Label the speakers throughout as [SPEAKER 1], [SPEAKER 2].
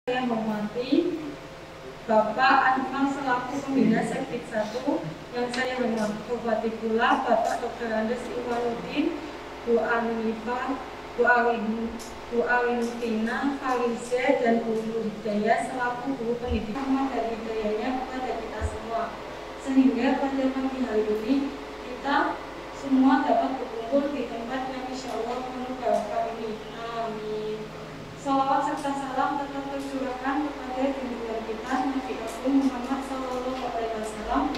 [SPEAKER 1] Saya menghormati Bapak Anwar selaku Pembina Sekdik 1, yang saya hormati pula Bapak Dr. Andes Iwanuddin, Bu Anifah, Bu Alintina, Farize, dan Bu Hidayah selaku guru pendidik. Rahmat dan hidayahnya kepada kita semua, sehingga pada pagi hari ini kita semua dapat berkumpul di tempat yang insya Allah penuh barokah ini. Amin. Salawat serta salam tetap tercurahkan kepada junjungan kita Nabi Agung Muhammad Sallallahu Alaihi Wasallam,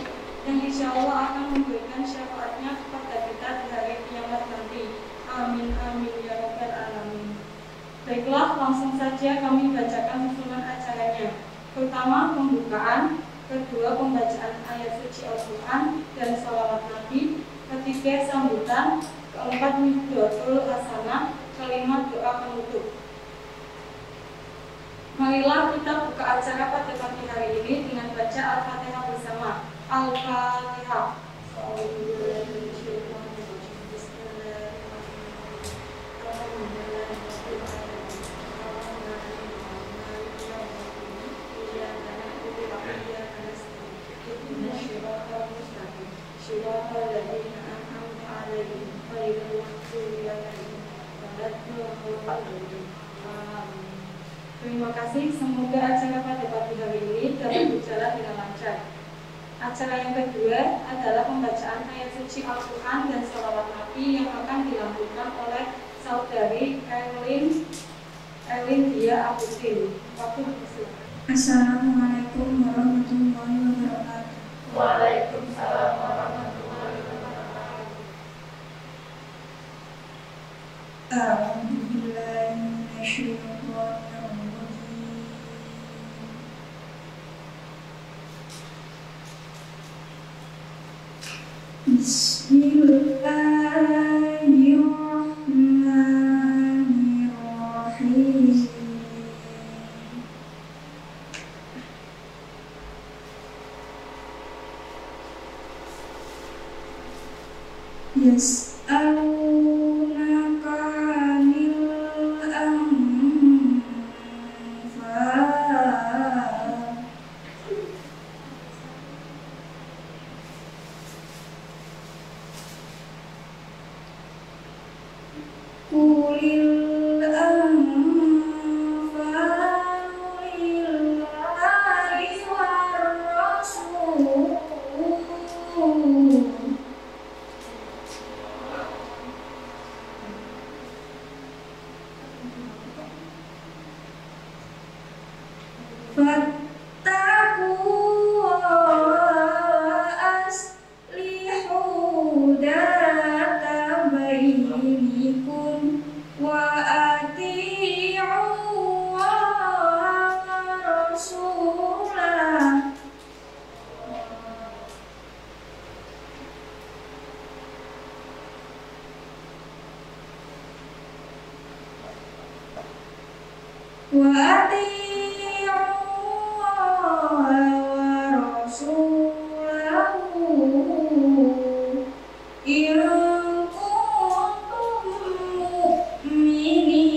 [SPEAKER 1] yang insya Allah akan memberikan syafaatnya kepada kita di hari kiamat nanti. Amin amin ya rabbal alamin. Baiklah, langsung saja kami bacakan susunan acaranya. Pertama pembukaan, kedua pembacaan ayat suci Al-Quran dan salawat Nabi, ketiga sambutan, keempat midhatul hasanah, kelima doa penutup. Marilah kita buka acara pada pagi hari ini dengan baca Al-Fatihah bersama. Al-Fatihah. Terima kasih, semoga acara pada pagi hari ini dapat berjalan dengan lancar. Acara yang kedua adalah pembacaan ayat suci Al-Quran dan salawat Nabi yang akan dilakukan oleh saudari Erlin Dia Agustin. Waktu bersilakan.
[SPEAKER 2] Assalamualaikum warahmatullahi wabarakatuh.
[SPEAKER 3] Waalaikumsalam warahmatullahi wabarakatuh.
[SPEAKER 2] A'udzubillahi minasyaitonir rajim. Bismillahirrahmanirrahim. Yas'alunaka 'anil anfal. Qulil anfalu lillahi war rasul. Fattaku aslihu data bainikum wa ati'u wa rasulah. Wa ati'u wa rasulahu in kuntum mu'minin.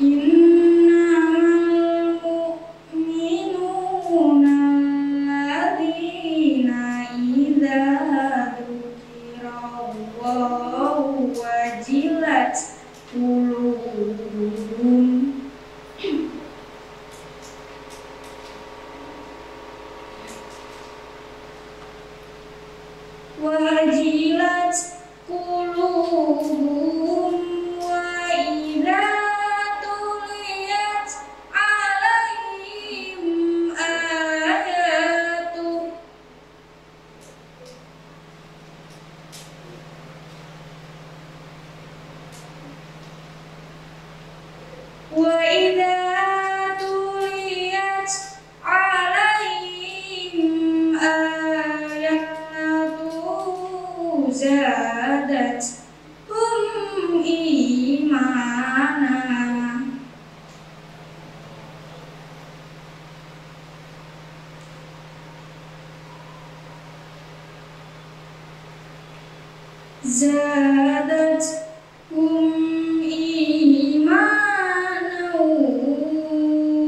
[SPEAKER 2] Innamal mu'minuna alladzina idza dzukirallahu wajilat qulubuhum wajilat qulubuhum wa idza tuliyat 'alaihim ayatu wa idza tuliyat 'alaihim ayatu زادتهم إيمانا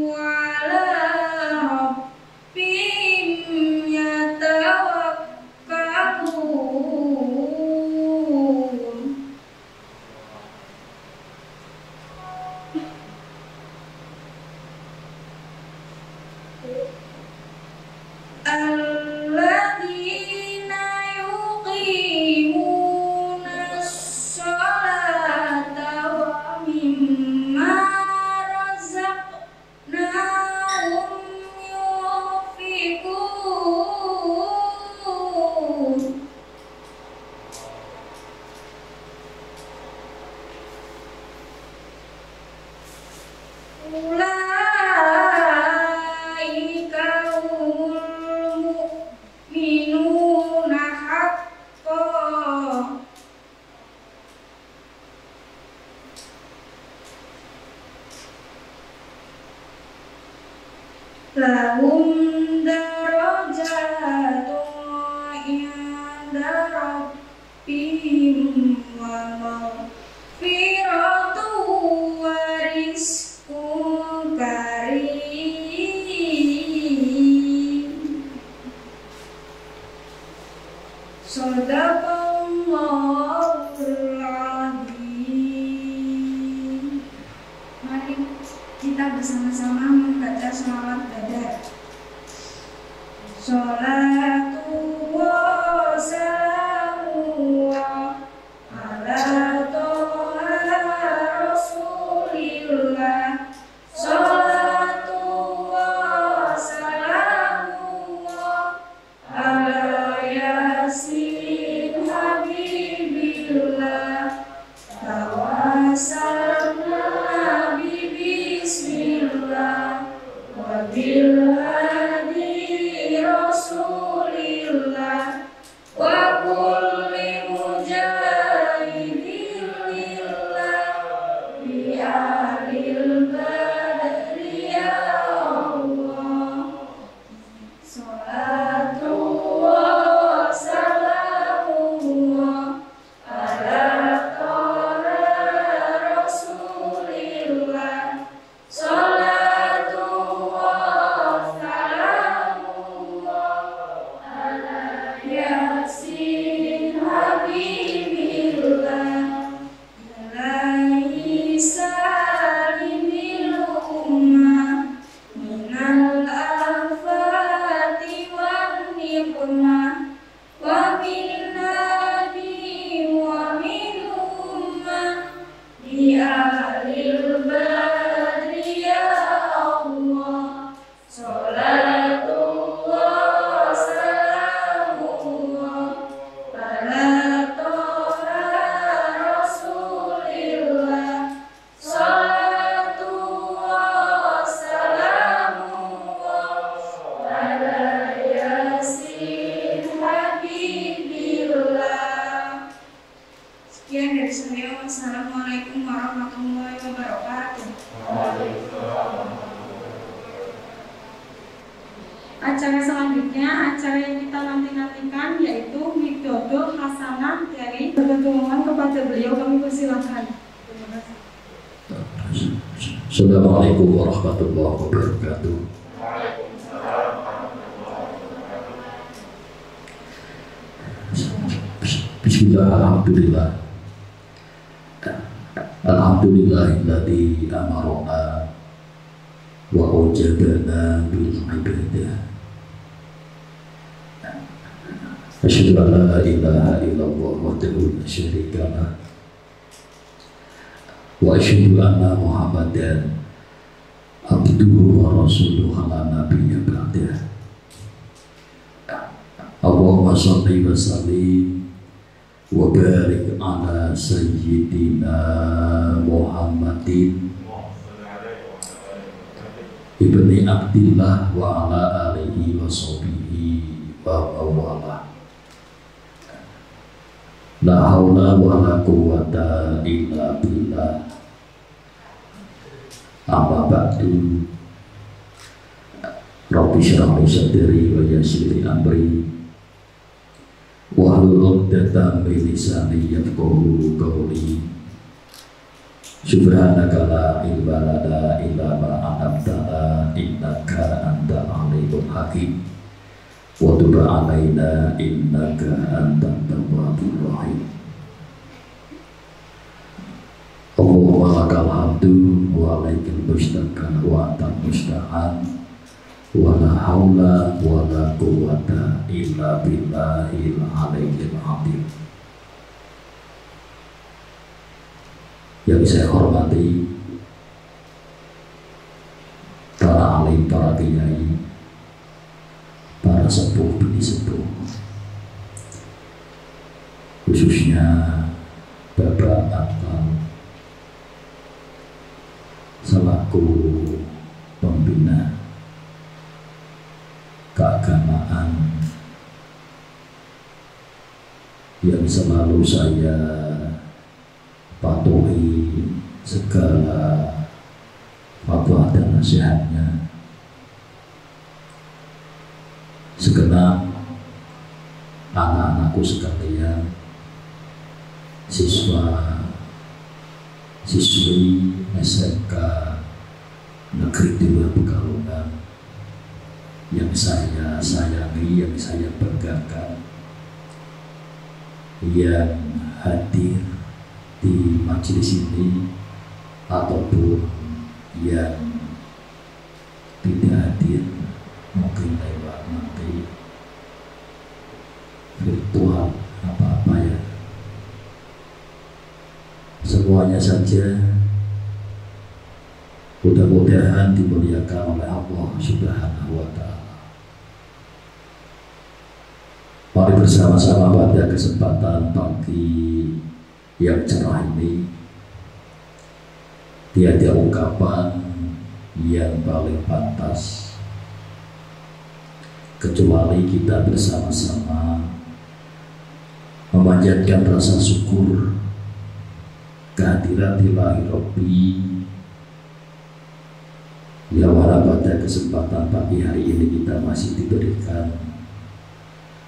[SPEAKER 2] وعلى ربهم يتوكلون الذين يقيمون الصلاة ومما رزقناهم ينفقون أولئك هم المؤمنون حقا لهم درجات عند ربهم ومغفرة ورزق كريم. Shadaqallahul Azim. Mari kita bersama-sama membaca sholawat badar. Sholatu wa salamu ala toha rasulillah. Sholatu wa salamu ala yasin habibillah. Tawassalna bi bismillah wa bil hadi rasulillah wa kulli mujahidin lillah bi ahlil badri ya Allah. Sholatu wa salamu ala toha rasulillah. Sholatu wa salamu ala yasin habibillah. Ilahi salimil ummah minal afati wan niqmah wa min nabi wa min ummah bi ahlil badri ya Allah. Sholatu wa salamu ala toha rasulillah. Sholatu wa salamu ala yasin habibillah. Sekian dari saya. Wassalamualaikum warahmatullahi wabarakatuh.
[SPEAKER 1] Acara selanjutnya, acara yang kita nanti-nantikan yaitu Widodo Hasanah dari berketurunan kepada beliau. Kami persilahkan. Terima kasih.
[SPEAKER 4] Assalamualaikum warahmatullahi wabarakatuh. Bismillah, alhamdulillah. Alhamdulillahilladzi amarona wa awjabana bil ibadah. Asyhadu an la ilaha illallah wahdahu la syarika lah. Wa asyhadu anna Muhammadan abduhu wa rasuluhu la nabiyya ba'dah. Allahumma shalli wa sallim wa barik ala sayyidina Muhammadin ibni Abdillah wa ala alihi wa sahbihi wa mawala. La haula wa la quwwata illa billah. Amma ba'du. Rabbi shrah li sadri wa yassir li amri wahlul 'uqdatam min lisani yafqahu qawli. Subhanaka la ilma lana illa ma 'allamtana innaka antal alimul hakim. Wa tub 'alaina innaka antat tawwabur rahim. Allahumma lakal hamdu wa alaikal mustaqan wa antal musta'an wa la haula wa la quwwata illa billahil aliyyil azim. Yang saya hormati para alim, para kiai, para sepuh bini sepuh, khususnya Bapak Akmal selaku pembina keagamaan yang selalu saya patuhi segala fatwa dan nasihatnya. Segenap anak-anakku sekalian, siswa siswi SMK Negeri 2 Pekalongan yang saya sayangi, yang saya banggakan, yang hadir di majelis ini ataupun yang tidak hadir, mungkin lewat nanti virtual apa-apa ya. Semuanya saja mudah-mudahan dimuliakan oleh Allah Subhanahu wa Ta'ala. Mari bersama-sama pada kesempatan pagi yang cerah ini, tiada ungkapan yang paling pantas kecuali kita bersama-sama memanjatkan rasa syukur kehadiran Ilahi Rabbi yang mana pada kesempatan pagi hari ini kita masih diberikan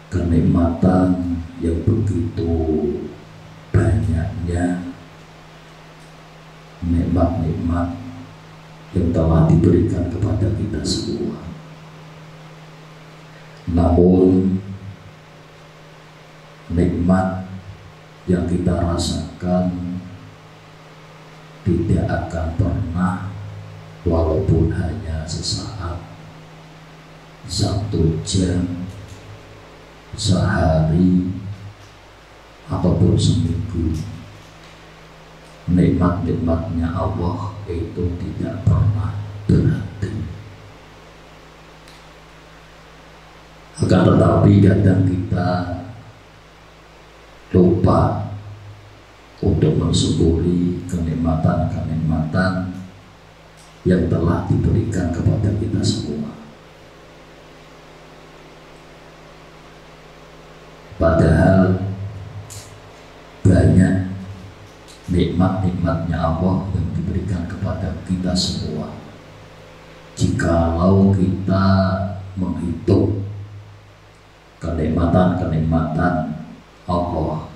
[SPEAKER 4] kenikmatan yang begitu banyaknya, nikmat-nikmat yang telah diberikan kepada kita semua. Namun nikmat yang kita rasakan tidak akan pernah, walaupun hanya sesaat, 1 jam, sehari, ataupun seminggu, nikmat-nikmatnya Allah itu tidak pernah berhenti. Akan tetapi kadang kita lupa untuk mensyukuri kenikmatan-kenikmatan yang telah diberikan kepada kita semua. Padahal banyak nikmat-nikmatnya Allah yang diberikan kepada kita semua. Jikalau kita menghitung kenikmatan-kenikmatan Allah,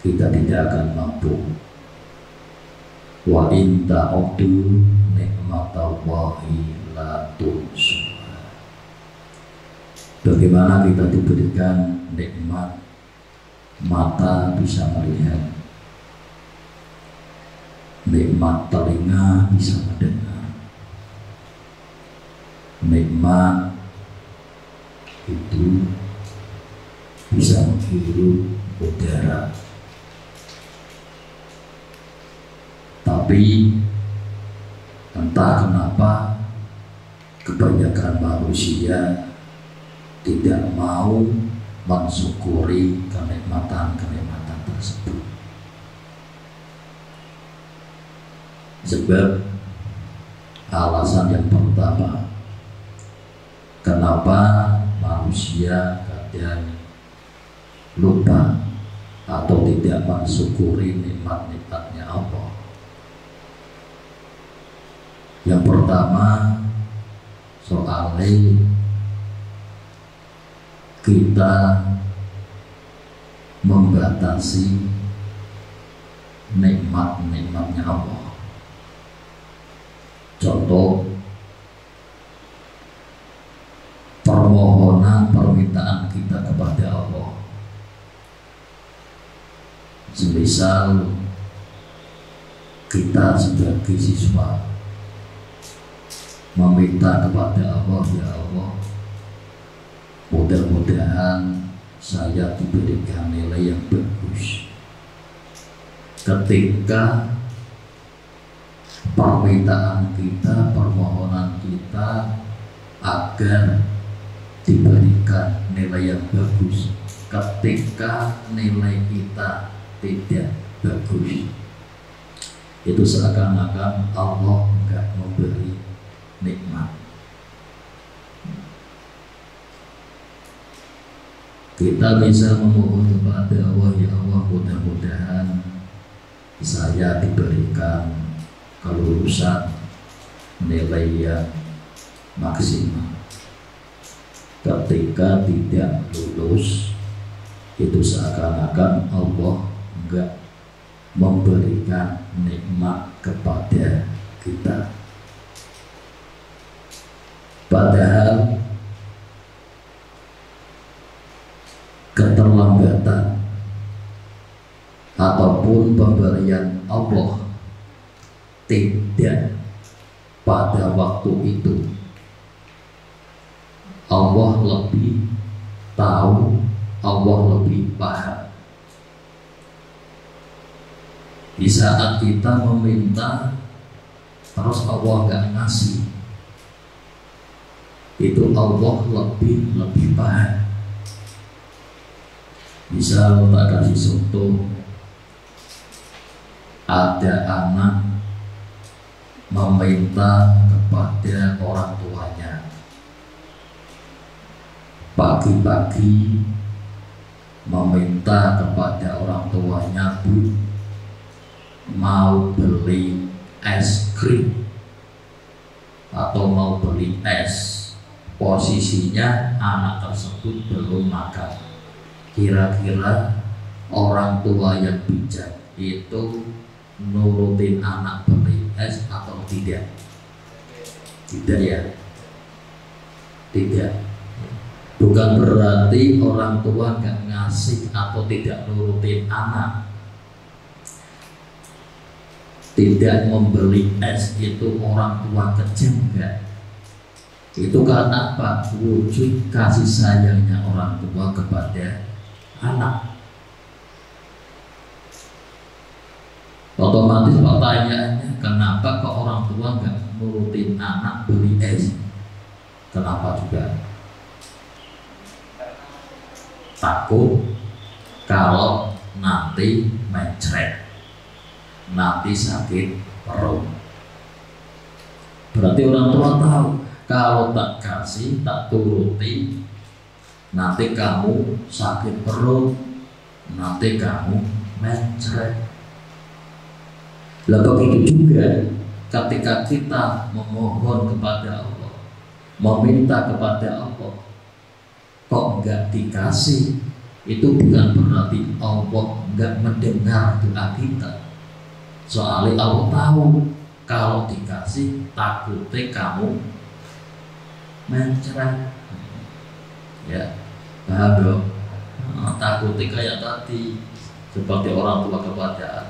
[SPEAKER 4] kita tidak akan mampu. Wa in ta'uddu ni'matallahi la tuhsuha. Bagaimana kita diberikan nikmat mata bisa melihat, nikmat telinga bisa mendengar, nikmat itu bisa menghirup udara. Tapi entah kenapa kebanyakan manusia tidak mau mensyukuri kenikmatan-kenikmatan tersebut. Sebab alasan yang pertama, kenapa manusia kadang lupa atau tidak mensyukuri nikmat-nikmatnya Allah. Yang pertama, soalnya kita membatasi nikmat-nikmatnya Allah. Contoh, permohonan permintaan kita kepada Allah. Semisal kita sebagai siswa meminta kepada Allah, ya Allah, mudah-mudahan saya diberikan nilai yang bagus. Ketika permintaan kita, permohonan kita agar diberikan nilai yang bagus, ketika nilai kita tidak bagus, itu seakan-akan Allah enggak memberi nikmat. Kita bisa memohon kepada Allah, ya Allah, mudah-mudahan saya diberikan kelulusan nilai yang maksimal. Ketika tidak lulus, itu seakan-akan Allah enggak memberikan nikmat kepada kita. Padahal keterlambatan ataupun pemberian Allah tidak pada waktu itu, Allah lebih tahu, Allah lebih paham. Di saat kita meminta terus Allah nggak ngasih, itu Allah lebih paham. Bisa tak kasih contoh, ada anak meminta kepada orang tuanya, pagi-pagi meminta kepada orang tuanya, Bu, mau beli es krim atau mau beli es. Posisinya anak tersebut belum makan. Kira-kira orang tua yang bijak itu nurutin anak beli es atau tidak? Tidak ya, tidak. Bukan berarti orang tua nggak ngasih atau tidak nurutin anak. Tidak membeli es itu orang tua kejam, enggak. Itu karena apa? Wujud kasih sayangnya orang tua kepada anak. Otomatis pertanyaannya, kenapa kok orang tua nggak nurutin anak beli es? Kenapa juga? Takut kalau nanti mencret, nanti sakit perut. Berarti orang tua tahu, kalau tak kasih, tak turuti, nanti kamu sakit perut, nanti kamu mencret. Lah begitu juga ketika kita memohon kepada Allah, meminta kepada Allah, kok enggak dikasih, itu bukan berarti Allah enggak mendengar doa kita. Soalnya Allah tahu kalau dikasih takutnya kamu mencret, ya paham dong? Takutnya kayak tadi, seperti orang tua kepada anak.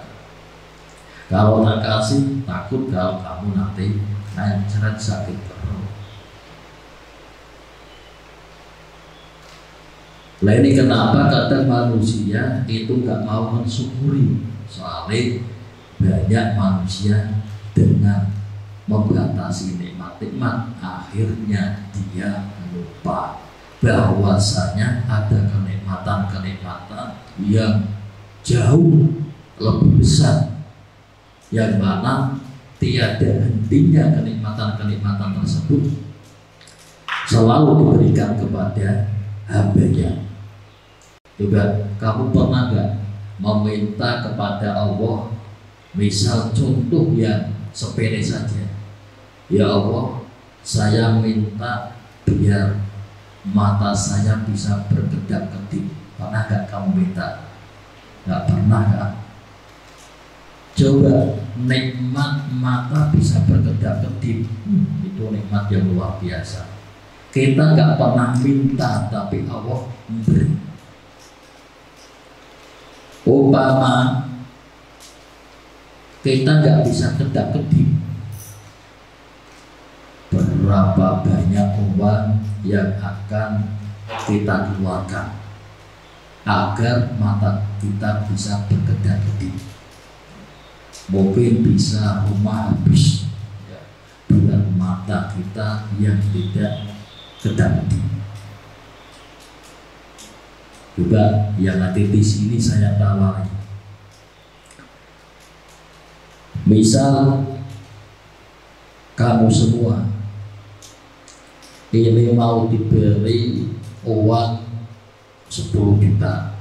[SPEAKER 4] Kalau tak kasih, takut kalau kamu nanti mencret sakit perut. Nah ini kenapa kadang manusia itu nggak mau mensyukuri, soalnya banyak manusia dengan membatasi nikmat-nikmat, akhirnya dia lupa bahwasanya ada kenikmatan-kenikmatan yang jauh lebih besar, yang mana tiada hentinya kenikmatan-kenikmatan tersebut selalu diberikan kepada hambanya. Coba kamu pernah nggak meminta kepada Allah, misal contoh yang sepele saja, ya Allah, saya minta biar mata saya bisa berkedap-kedip. Pernah gak kamu minta? Nggak pernah kan? Coba nikmat mata bisa berkedap-kedip, itu nikmat yang luar biasa. Kita nggak pernah minta, tapi Allah memberi. Umpama kita nggak bisa kedap-kedip, berapa banyak uang yang akan kita keluarkan agar mata kita bisa berkedap-kedip. Mungkin bisa rumah habis dengan mata kita yang tidak kedap-kedip. Juga yang ada di sini saya tawari, misal kamu semua ini mau diberi uang 10 juta,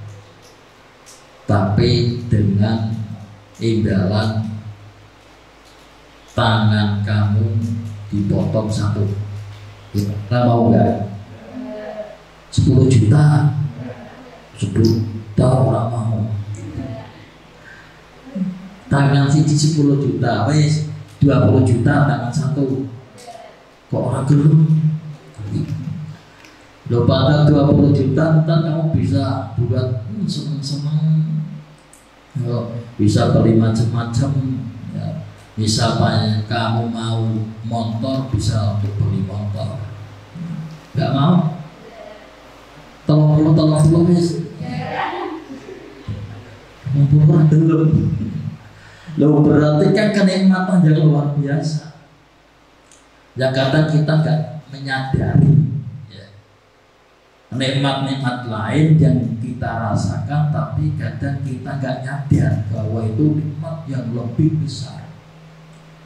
[SPEAKER 4] tapi dengan imbalan tangan kamu dipotong 1. Kita mau nggak? 10 juta, 10 juta orang mau. Tangan siji 10 juta, wes 20 juta tangan 1. Kok orang gelem? Lo pada 20 juta, ntar kamu bisa buat seneng-seneng, bisa beli macam-macam. Ya. Misalnya kamu mau motor, bisa untuk beli motor. Gak mau? Tolong guys. Mumpung belum. Lo berarti kan kenikmatan yang luar biasa. Yang kadang kita nggak menyadari ya. Nikmat-nikmat lain yang kita rasakan, tapi kadang kita nggak nyadar bahwa itu nikmat yang lebih besar.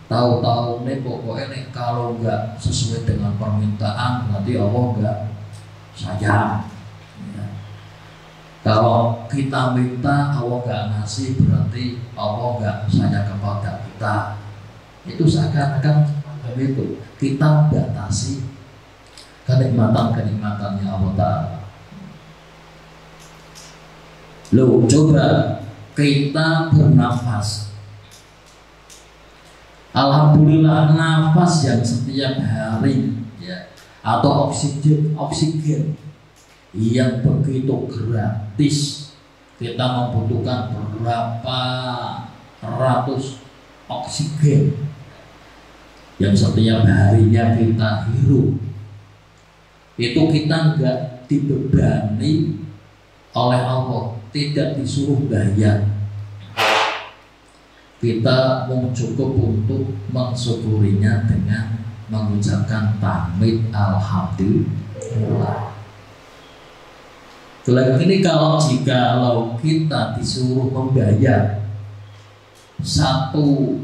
[SPEAKER 4] Tahu-tahu nih pokoknya nih kalau nggak sesuai dengan permintaan nanti Allah nggak sayang. Ya. Kalau kita minta Allah nggak ngasih, berarti Allah nggak sayang kepada kita. Itu seakan-akan itu kita batasi kenikmatan-kenikmatannya Allah Ta'ala. Loh, coba kita bernafas. Alhamdulillah nafas yang setiap hari ya, atau oksigen yang begitu gratis. Kita membutuhkan berapa ratus oksigen yang setiap harinya kita hirup. Itu kita nggak dibebani oleh Allah, tidak disuruh bayar. Kita mau cukup untuk mensyukurinya dengan mengucapkan tahmid alhamdulillah. Selain ini kalau kita disuruh membayar satu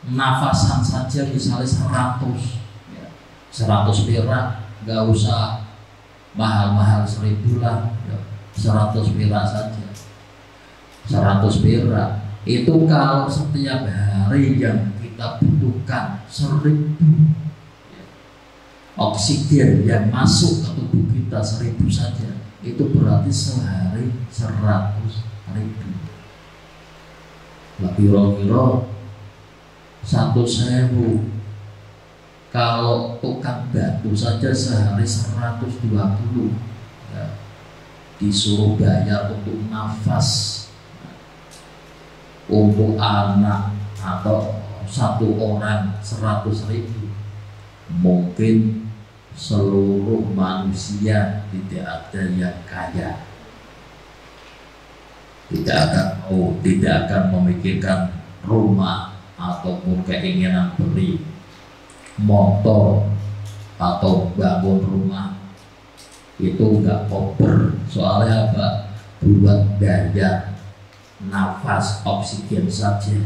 [SPEAKER 4] nafasan saja misalnya 100 perak, nggak usah mahal-mahal 1000 lah, 100 perak saja, 100 perak itu kalau setiap hari yang kita butuhkan 1000 oksigen yang masuk ke tubuh kita 1000 saja, itu berarti sehari 100.000. Kira-kira 1.000. Kalau tukang batu saja sehari 120 ya, disuruh bayar untuk nafas, untuk anak atau satu orang 100.000. Mungkin seluruh manusia tidak ada yang kaya, tidak akan memikirkan rumah ataupun keinginan beli motor atau bangun rumah. Itu nggak koper. Soalnya apa? Buat bayar nafas oksigen saja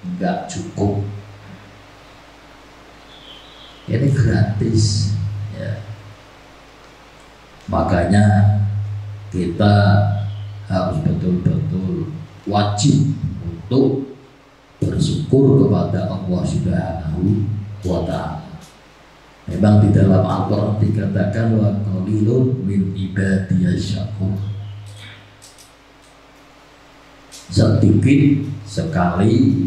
[SPEAKER 4] nggak cukup. Ini gratis ya. Makanya kita harus betul-betul wajib untuk bersyukur kepada Allah Subhanahu wa ta'ala. Memang di dalam Al-Quran dikatakan wa qalilun min ibadiyasy syakur. sedikit sekali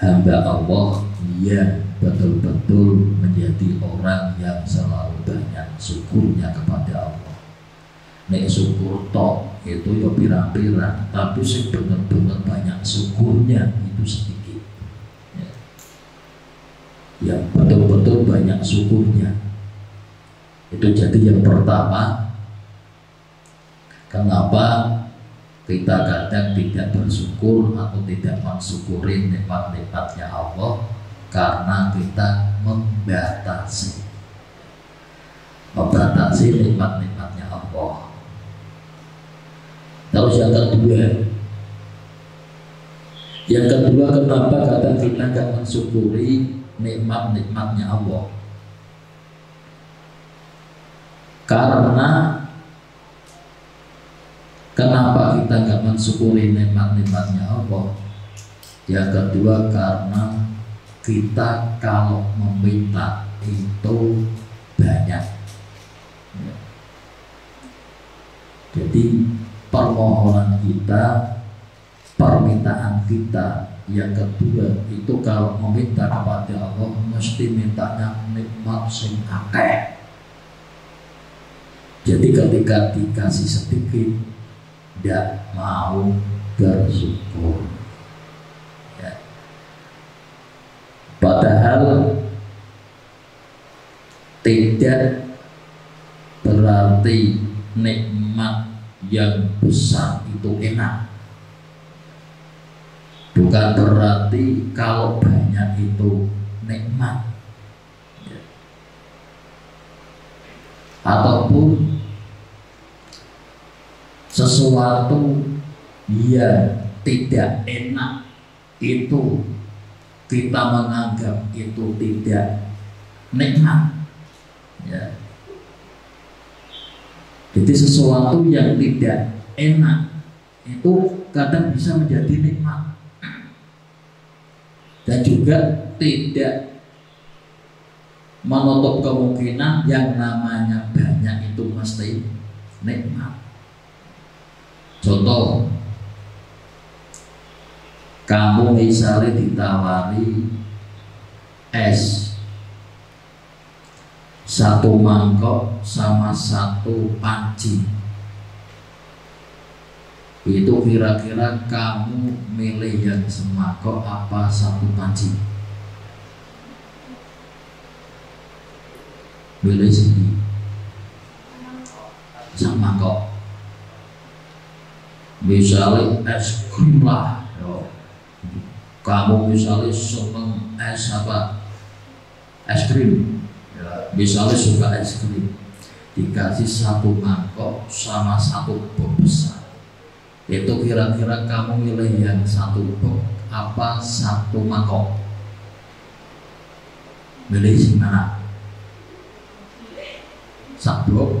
[SPEAKER 4] hamba Allah yang betul-betul menjadi orang yang selalu banyak syukurnya kepada Allah. Nek syukur tok itu ya pirang-pirang, tapi sing bener-bener banyak syukurnya itu sedikit. Ya. Yang betul-betul banyak syukurnya itu jadi yang pertama, kenapa kita kadang tidak bersyukur atau tidak mensyukuri nikmat-nikmatnya Allah? Karena kita membatasi nikmat-nikmatnya Allah. Terus yang kedua kenapa kadang kita nggak mensyukuri nikmat-nikmatnya Allah? Karena kenapa kita nggak mensyukuri nikmat-nikmatnya Allah? Yang kedua karena kita kalau meminta itu banyak. Jadi permohonan kita, permintaan kita yang kedua itu kalau meminta kepada Allah mesti mintanya nikmat sing akeh. Jadi ketika dikasih sedikit tidak mau bersyukur. Ya. Padahal tidak berarti nikmat yang besar itu enak. Bukan berarti kalau banyak itu nikmat. Ya. Ataupun sesuatu yang tidak enak itu kita menganggap itu tidak nikmat. Ya. Jadi sesuatu yang tidak enak itu kadang bisa menjadi nikmat, dan juga tidak menutup kemungkinan yang namanya banyak itu mesti nikmat. Contoh, kamu misalnya ditawari es 1 mangkok sama 1 panci, itu kira-kira kamu milih yang semangkok apa 1 panci? Milih sendiri semangkok. Misalnya es krim lah, kamu misalnya seneng es apa? Es krim. Misalnya suka es krim, dikasih 1 mangkok sama 1 box besar, itu kira-kira kamu milih yang 1 box apa 1 mangkok? Milih sih mana? 1 box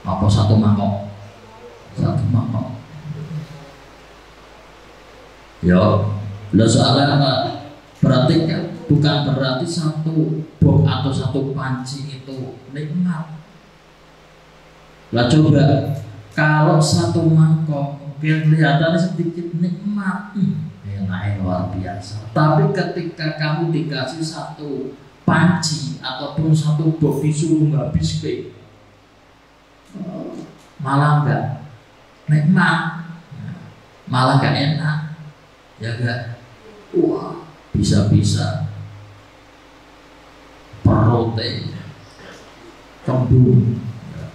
[SPEAKER 4] apa 1 mangkok? 1 mangkok. Yo, lo soalnya apa? Berarti kan bukan berarti 1 box atau 1 panci itu nikmat. Lah coba kalau 1 mangkok kelihatannya sedikit nikmat, enak luar biasa. Tapi ketika kamu dikasih 1 panci ataupun 1 box disuruh habis ke, malah enggak nikmat, malah enggak enak, ya enggak? Wah, bisa-bisa perutnya kembung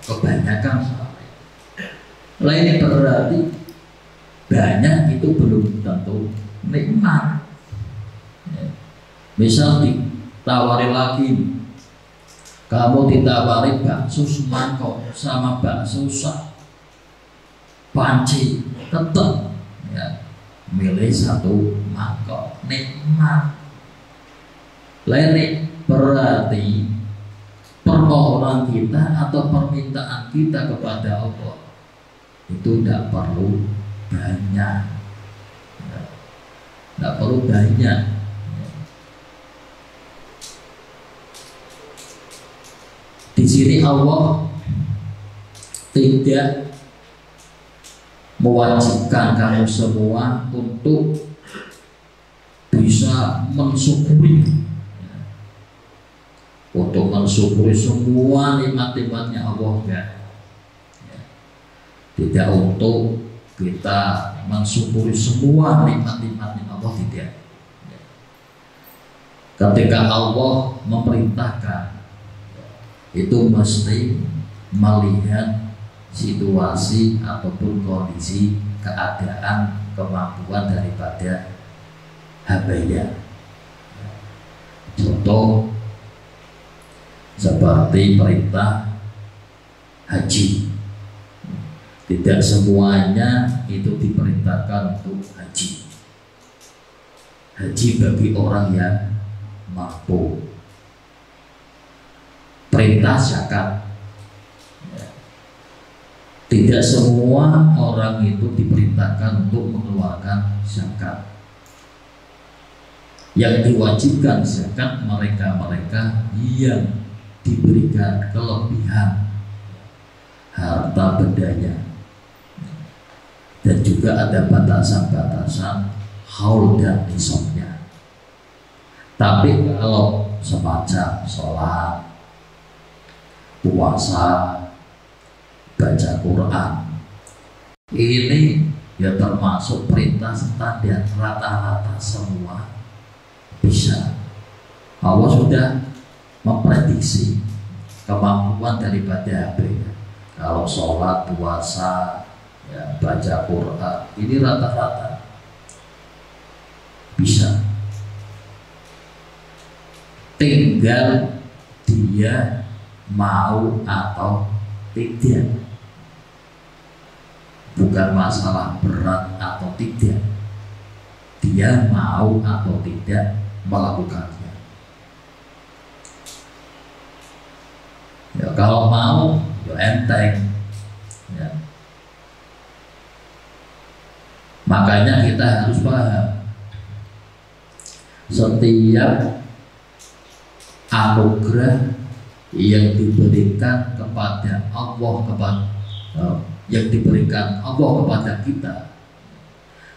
[SPEAKER 4] kebanyakan sampai. Lah ini berarti banyak itu belum tentu nikmat. Misal ditawari lagi, kamu ditawari bakso semangkok sama bakso panci, tetap ya milih 1 mangkok nikmat. Lain berarti permohonan kita atau permintaan kita kepada Allah itu tidak perlu banyak, tidak perlu banyak. Di sini Allah tidak mewajibkan kamu semua untuk bisa mensyukuri, untuk mensyukuri semua nikmat-nikmatnya Allah ya. Tidak untuk kita mensyukuri semua nikmat-nikmatnya Allah, tidak. Ketika Allah memerintahkan, itu mesti melihat situasi ataupun kondisi keadaan kemampuan daripada hambanya. Contoh seperti perintah haji, tidak semuanya itu diperintahkan untuk haji. Haji bagi orang yang mampu. Perintah zakat, tidak semua orang itu diperintahkan untuk mengeluarkan zakat. Yang diwajibkan zakat mereka-mereka yang diberikan kelebihan harta bendanya, dan juga ada batasan-batasan haul dan nisabnya. Tapi kalau semacam sholat, puasa, baca Quran, ini ya termasuk perintah standar, rata-rata semua bisa. Allah sudah memprediksi kemampuan daripada hambanya. Kalau sholat, puasa, ya, baca Quran, ini rata-rata bisa. Tinggal dia mau atau tidak. Bukan masalah berat atau tidak, dia mau atau tidak melakukannya. Ya, kalau mau ya enteng ya. Makanya kita harus paham, setiap anugerah yang diberikan kepada Allah, yang diberikan Allah kepada kita,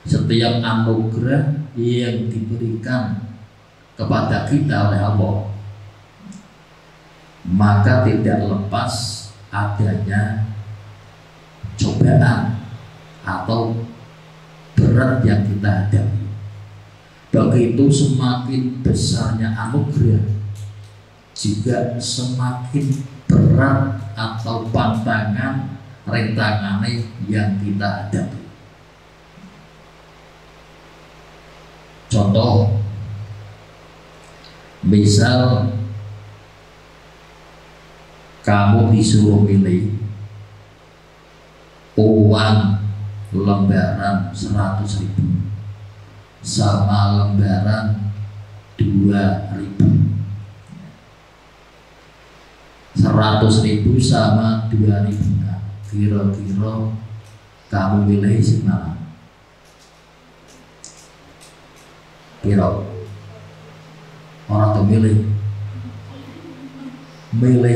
[SPEAKER 4] setiap anugerah yang diberikan kepada kita oleh Allah, maka tidak lepas adanya cobaan atau berat yang kita hadapi. Begitu semakin besarnya anugerah, juga semakin berat atau pantangan, rintangan yang kita hadapi. Contoh, misal kamu disuruh milih uang lembaran 100.000 sama lembaran 2.000. 100.000 sama 2.000. Kira-kira kamu milih sing mana? Kira orang tuh milih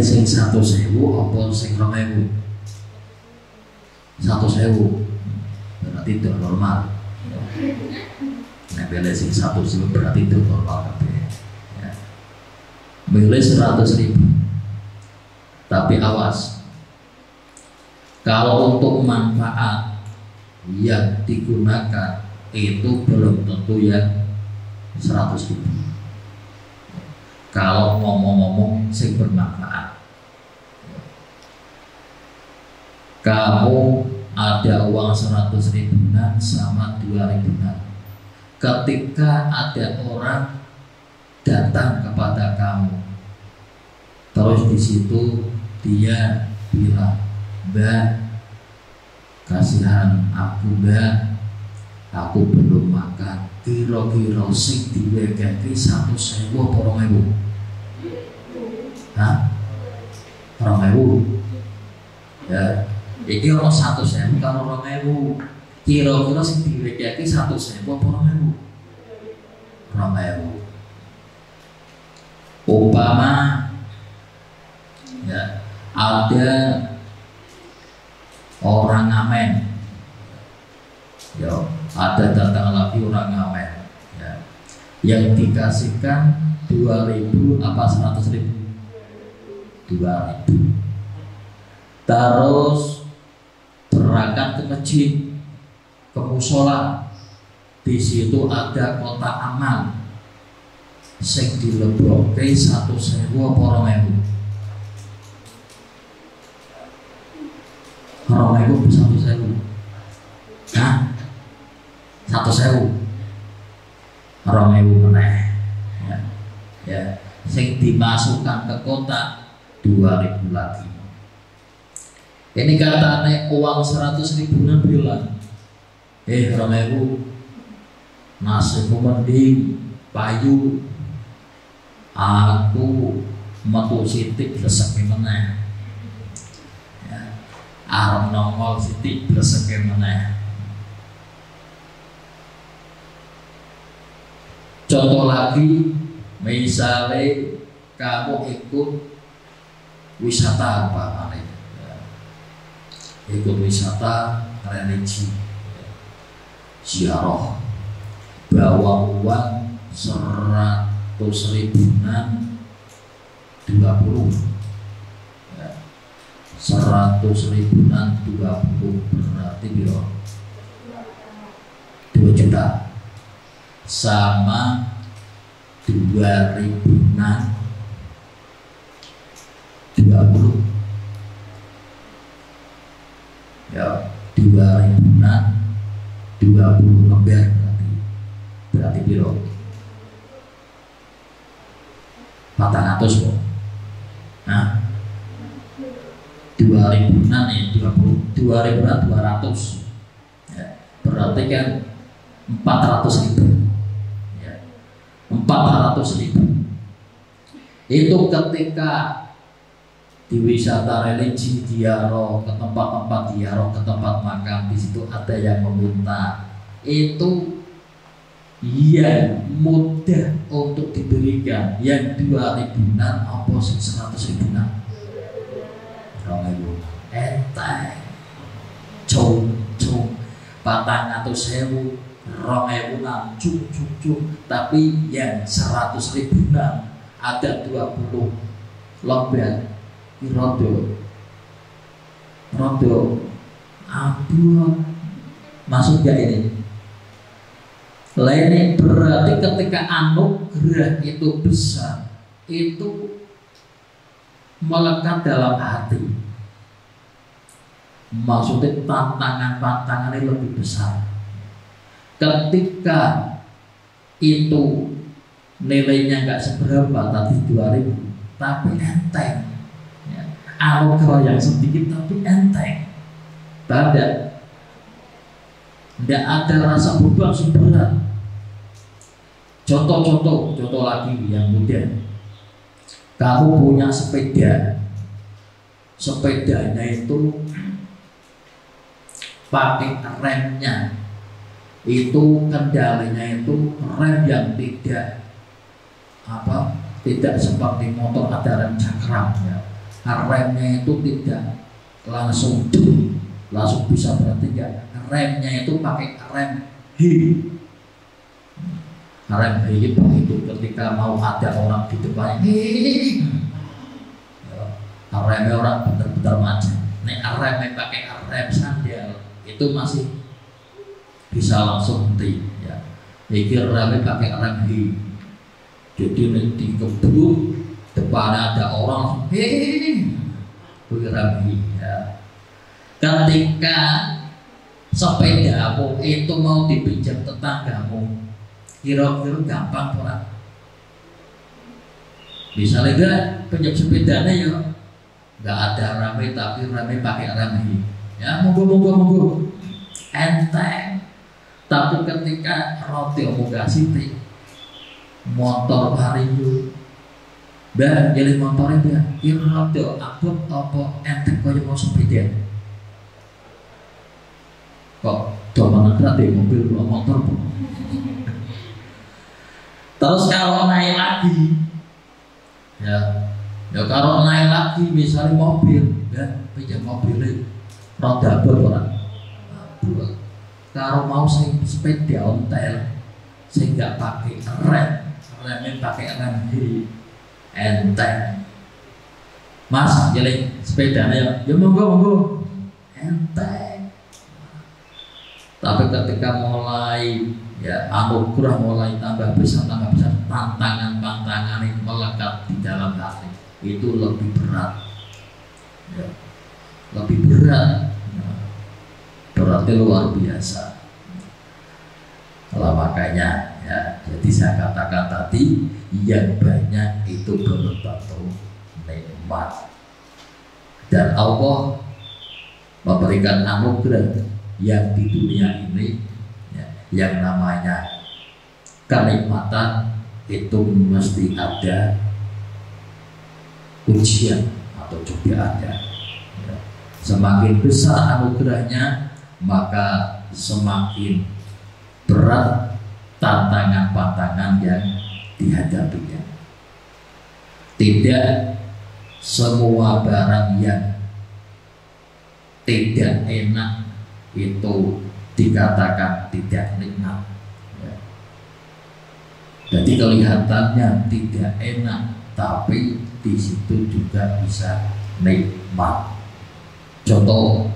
[SPEAKER 4] sing 100.000 apa sing 2.000? 100.000 berarti itu normal. Nah, milih sing 100.000 berarti itu normal kabeh. Ya. Milih 100.000. Tapi awas, kalau untuk manfaat yang digunakan itu belum tentu yang 100.000. Kalau ngomong-ngomong sing bermanfaat, kamu ada uang 100.000-an sama 2.000-an. Ketika ada orang datang kepada kamu, terus di situ dia bilang, "Mbak, kasihan aku Mbak, aku belum makan." Kira-kira sing diwekake 100.000 apa 2.000? Hah? 2.000? Ya, iki ono 100.000 karo 2.000. Kira-kira sing diwekake 100.000 apa 2.000? 2.000. Umpama ya ada orang ngamen Ya, ada datang lagi orang ngamen. Ya. Yang dikasihkan 2.000 apa 100.000? 2.000. Terus berangkat ke masjid, ke musola. Di situ ada kotak amal. Sing dilebokke 1.000 apa 2.000? 2.000 1.000. Hah? 1.000. 2.000 meneh. Ya. Ya, sing dimasukkan ke kotak 2.000 lagi. Ini katanya uang 100.000 bilang, 2.000 nasibmu mending payu, aku metu sitik bleseke meneh. Ya, arep nongol sitik bleseke meneh. Contoh lagi, misalnya kamu ikut wisata apa ya? Ikut wisata religi, ziarah, bawa uang 100.000-an 20 ya. 100.000-an 20 berarti biro 2 juta sama 2.000-an 20 ya, 2.000-an 20 lembar berarti biro 400 kok. Nah, 2.000-an ya 2.000-an 200 ya, berarti kan 400.000 ya, 400.000 itu ketika di wisata religi, diaro ke tempat-tempat diaro, ke tempat makam, di situ ada yang meminta itu yang mudah untuk diberikan, yang 2.000-an apa 100.000-an 2.000 enteng cung 400.000 2.000-an cung tapi yang 100.000-an ada 20 lembar rodo aduh, masuk gak ini? Lainnya berarti ketika anugerah itu besar, itu melekat dalam hati. Maksudnya tantangan-tantangannya lebih besar. Ketika itu nilainya nggak seberapa, tadi 2.000, tapi enteng. Ya. Anugerah yang sedikit tapi enteng. Tidak ada rasa beban seberat. Contoh lagi yang mudah. Kamu punya sepeda, sepedanya itu pakai remnya, itu kendalinya itu rem yang tidak seperti motor ada rem cakram ya. Remnya itu tidak langsung bisa berhenti ya. Remnya itu pakai rem hip. Rem hip itu ketika mau ada orang di depannya, remnya orang benar-benar macet. Nek remnya pakai rem sandal itu masih bisa langsung henti ya. Iki remnya pakai rem hip. Jadi nanti kebun depannya ada orang, rem hip ya. Ketika sepedamu itu mau dipinjam tetanggamu, kira-kira gampang orang. Misalnya gak pinjam sepedanya ya, nggak ada rame tapi rame pakai rame, ya monggo, enteng. Tapi ketika roti omongga siti, motor variu, bah jadi motornya bah, kira roti abot apa enteng kau mau sepeda. Kok domanan berarti mobil motor. Terus kalau naik lagi ya kalau naik lagi misalnya mobil ya pinjam mobilnya roda berapa orang kalau mau sing sepeda ontel sing nggak pakai remnya pakai rem di enteng. Mas jadi sepedanya ya monggo enteng. Tapi ketika mulai ya anugerah mulai tambah besar tantangan yang melekat di dalam hati itu lebih berat ya, lebih berat ya, berarti luar biasa. Kalau makanya ya, jadi saya katakan tadi yang banyak itu belum tentu nikmat, dan Allah memberikan anugerah yang di dunia ini ya, yang namanya kenikmatan itu mesti ada ujian atau cobaannya ya. Semakin besar anugerahnya maka semakin berat tantangan-tantangan yang dihadapinya. Tidak semua barang yang tidak enak itu dikatakan tidak nikmat ya. Jadi kelihatannya tidak enak, tapi di situ juga bisa nikmat. Contoh,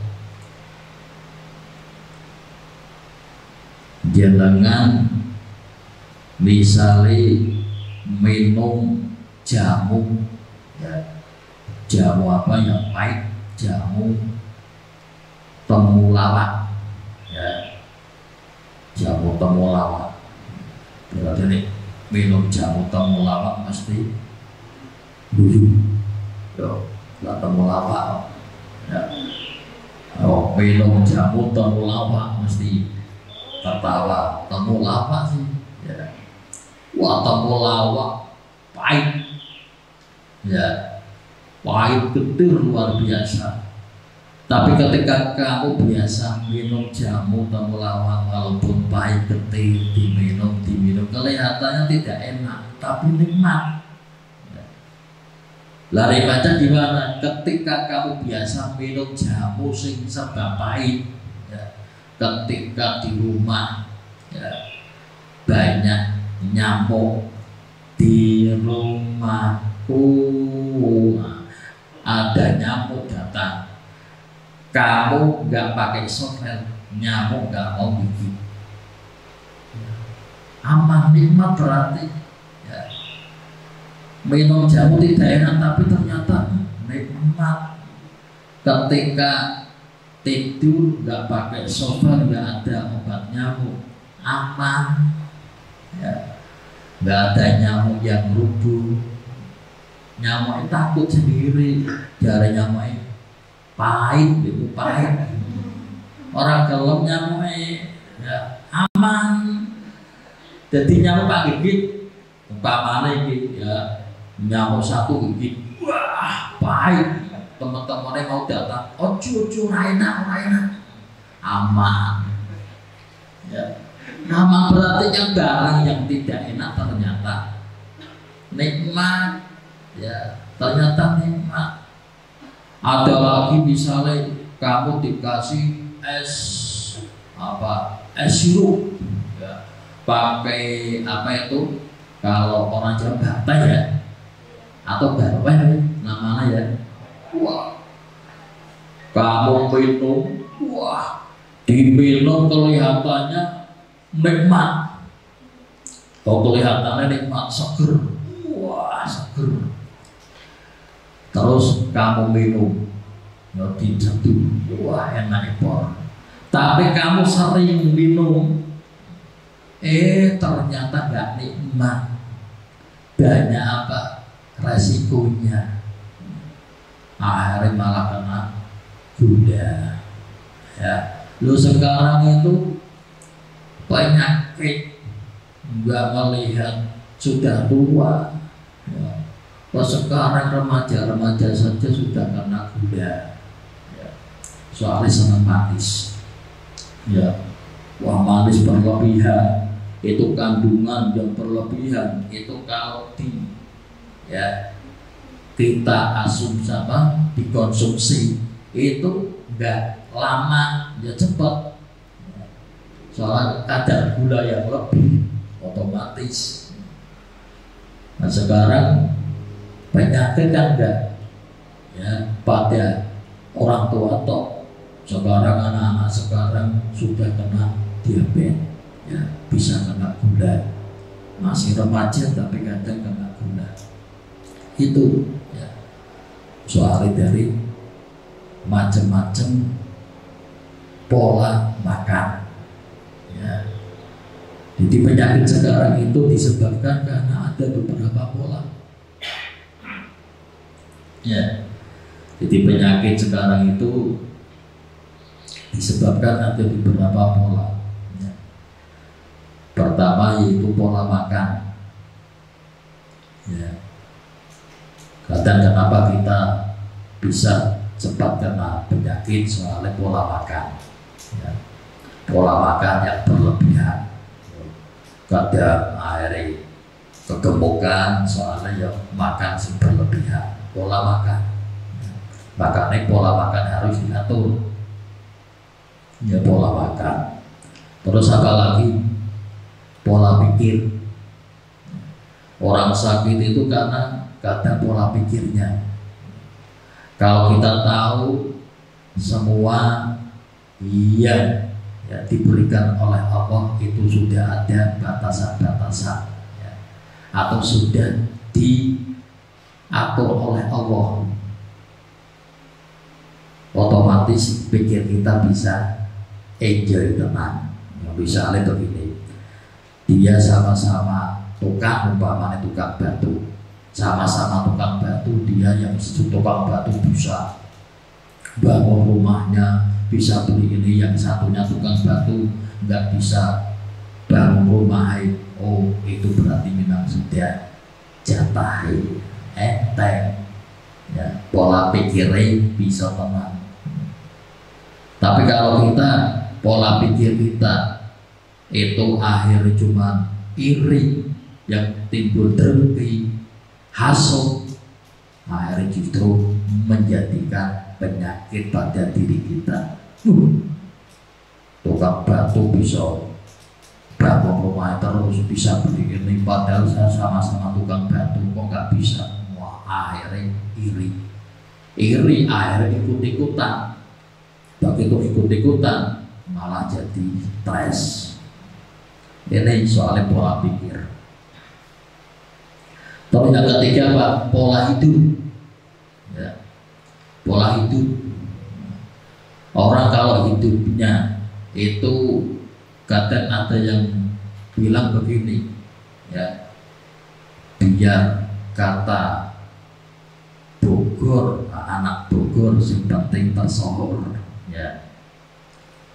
[SPEAKER 4] jenengan misalnya minum jamu ya, jamu apa yang pahit, jamu temulawak ya, jamu temulawak. Berarti nih minum jamu temulawak mesti guyu yo, nggak temulawak ya. Oh, minum jamu temulawak mesti tertawa. Temulawak sih ya. Wah, temulawak pahit ya, pahit getir luar biasa. Tapi ketika kamu biasa minum jamu temulawak, walaupun pahit getir, diminum kelihatannya tidak enak, tapi nikmat. Lari baca gimana? Ketika kamu biasa minum jamu sing serba pahit ya, ketika di rumah ya, banyak nyamuk di rumahku, ada nyamuk datang, kamu nggak pakai software, nyamuk nggak mau gigit, aman nikmat berarti ya. Minum jamu tidak enak tapi ternyata nikmat. Ketika tidur nggak pakai software, nggak ada obat nyamuk, aman ya. Nggak ada nyamuk yang rubuh, nyamuk takut sendiri, jari nyamuk pahit, itu pahit. Orang gelap nyamuk ya aman. Jadi nyamuk pak gigit, umpamanya gitu ya, nyamuk satu gigit, wah pahit. Teman-temannya mau datang, oh cucu raina, aman. Ya, aman berarti yang barang yang tidak enak ternyata nikmat, ya ternyata nikmat. Ada lagi misalnya kamu dikasih es sirup, ya, pakai apa itu? Kalau orang Jawa bata ya, atau barweh namanya ya. Wah, kamu minum, wah, diminum kelihatannya nikmat. Oh kelihatannya nikmat, seger, wah seger. Terus kamu minum, ya dicetuh, wah enak impor. Tapi kamu sering minum, ternyata gak nikmat. Banyak apa? Resikonya. Akhirnya malah kena gula. Ya, lu sekarang itu penyakit nggak melihat sudah tua. Ya. Sekarang remaja saja sudah kena gula. Ya. Soalnya senang manis. Ya, wah manis berlebihan. Itu kandungan yang berlebihan. Itu kalau ya kita asumsi apa dikonsumsi itu enggak lama ya cepat soal kadar gula yang lebih otomatis. Nah sekarang penyakit kan enggak ya pada orang tua toh. Sekarang anak-anak sekarang sudah kena diabetes, ya bisa kena gula. Masih remaja tapi kadang kena gula. Itu ya soal dari macam-macam pola makan. Ya. Jadi penyakit sekarang itu disebabkan karena ada beberapa pola. Ya. Jadi penyakit sekarang itu disebabkan ada beberapa pola. Ya. Pertama yaitu pola makan. Ya. Kadang kenapa kita bisa cepat kena penyakit soalnya pola makan. Ya. Pola makan yang berlebihan. Kadang akhirnya kegemukan soalnya ya makan sih berlebihan. Pola makan. Ya. Makanya pola makan harus diatur. Ya pola makan. Terus apa lagi? Pola pikir. Orang sakit itu karena kadang pola pikirnya. Kalau kita tahu semua yang ya, diberikan oleh Allah itu sudah ada batasan-batasan ya, atau sudah diatur oleh Allah, otomatis pikir kita bisa enjoy tenang. Misalnya begini, dia sama-sama tukang, umpamanya tukang batu, sama-sama tukang batu, dia yang tukang batu bisa bangun rumahnya, bisa beli ini, yang satunya tukang batu nggak bisa bangun rumah. Oh itu berarti memang sudah jatah enteng ya, pola pikirnya bisa tenang. Tapi kalau kita pola pikir kita itu akhirnya cuma iri, yang timbul dengki, hasut, akhirnya justru menjadikan penyakit pada diri kita. Tukang batu bisa bangun rumah terus, bisa beli ini, padahal saya sama-sama tukang batu kok nggak bisa. Wah akhirnya iri akhirnya ikut-ikutan. Begitu ikut-ikutan malah jadi stres. Ini soalnya pola pikir. Terus yang ketiga apa? Pola hidup ya. Pola hidup. Orang kalau hidupnya itu kadang ada yang bilang begini ya, biar kata Bogor, anak Bogor yang penting tersohor ya.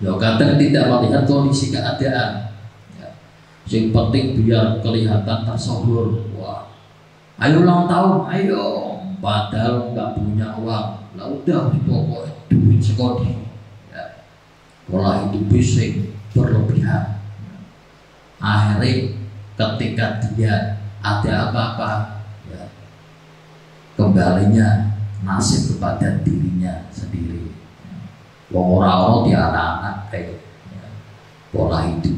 [SPEAKER 4] Ya kadang tidak melihat kondisi keadaan ya. Yang penting biar kelihatan tersohor. Wah, ayo ulang tahun, ayo, padahal nggak punya uang. Lah udah pokoknya duit sekali ya. Pola hidup bising berlebihan. Akhirnya ketika dia ada apa-apa ya, kembalinya nasib kepada dirinya sendiri. Wong ora-ora di anak-anak kayak ya, pola hidup.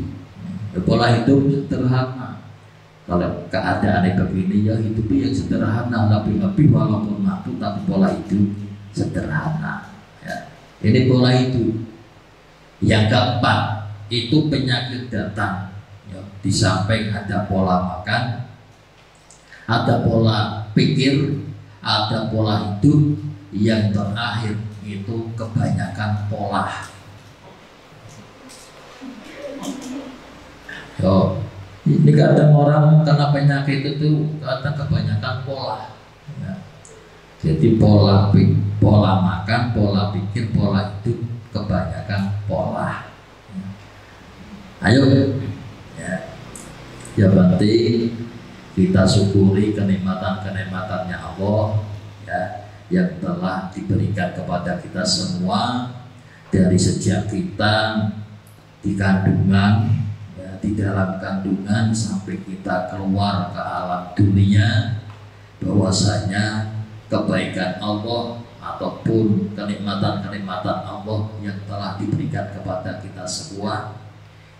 [SPEAKER 4] Ya, pola hidup sederhana. Kalau keadaannya begini ya hidupnya yang sederhana, lebih-lebih walaupun mampu tapi pola hidup sederhana ya. Ini pola hidup. Yang keempat itu penyakit datang ya. Di samping ada pola makan, ada pola pikir, ada pola hidup, yang terakhir itu kebanyakan pola. Yo, ini kadang orang kena penyakit itu kadang kebanyakan pola ya. Jadi pola makan, pola pikir, pola hidup, kebanyakan pola ya. Ayo ya penting kita syukuri kenikmatan-kenikmatannya Allah ya, yang telah diberikan kepada kita semua dari sejak kita di kandungan ya, di dalam kandungan sampai kita keluar ke alam dunia, bahwasanya kebaikan Allah ataupun kenikmatan-kenikmatan Allah yang telah diberikan kepada kita semua